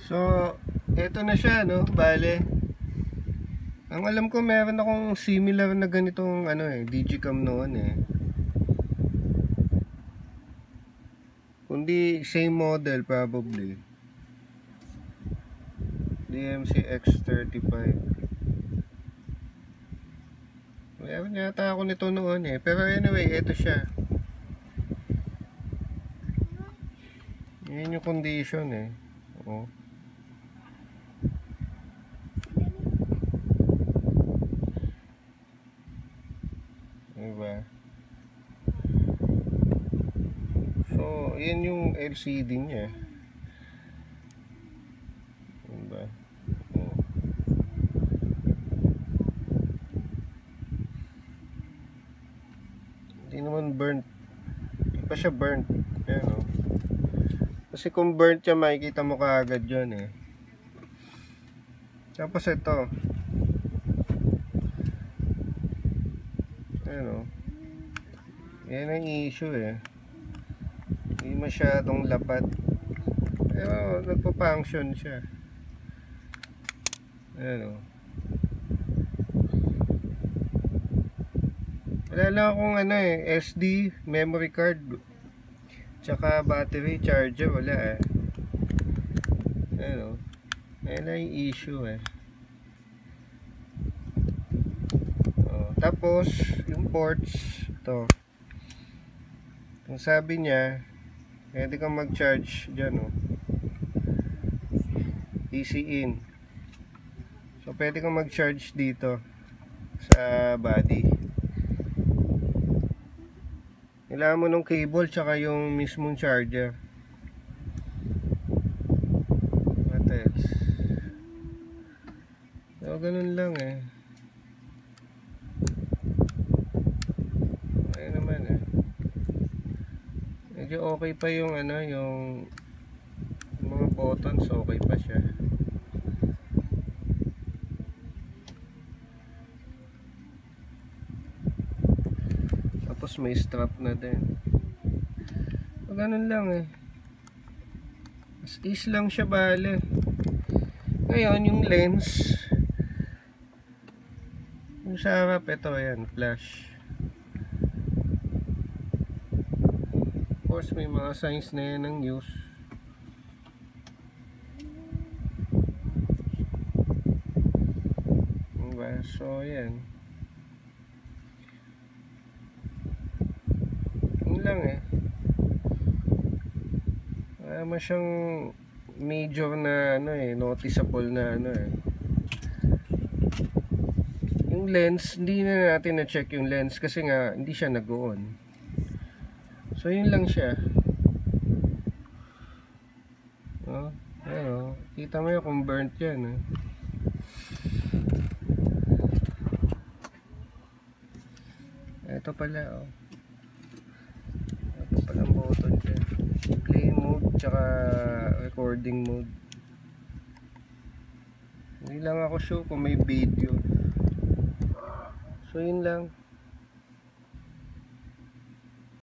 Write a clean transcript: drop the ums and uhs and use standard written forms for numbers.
So, eto na siya, no? Bale, ang alam ko meron akong similar na ganitong Digicam noon eh. Kundi same model probably. DMC X35. Meron yata ako nito noon eh. Pero anyway, eto siya. Yan yung condition eh. Oo. Diba? So, yan yung LCD niya. Diba? Oo. Hindi naman burnt. Hindi pa siya burnt. Ayan o. Kasi kung burnt siya, makikita mo kaagad yun eh. Tapos ito. Ayan o. Yan ang issue eh. Hindi masyadong lapat. Pero nagpa-function siya. Ayan o. Wala lang akong SD, memory card, tsaka battery, charger, wala eh. Ayan o. Ayan na yung issue eh. Tapos, yung ports, ito. Ang sabi niya, pwede kang mag-charge dyan o. DC in. So, pwede kang mag-charge dito sa body. Kailangan mo nung cable tsaka yung mismong charger. What else? So, ganun lang eh. Ayun naman eh. Medyo okay pa yung yung mga buttons, okay pa siya. Tapos may strap na din. So, ganun lang eh. As is lang siya bale. Ngayon yung lens, yung sa harap, ito yan, flash. Of course may mga signs na yan ng use. Diba? So yan. Lang eh. Wala naman siyang major na noticeable na Yung lens, hindi na natin na-check yung lens kasi nga hindi siya nag-on. So yun lang siya. Ayun, kita mo yun kung burnt yan eh. Ito pala palang button dyan, play mode tsaka recording mode. Hindi lang ako sure kung may video. So yun lang.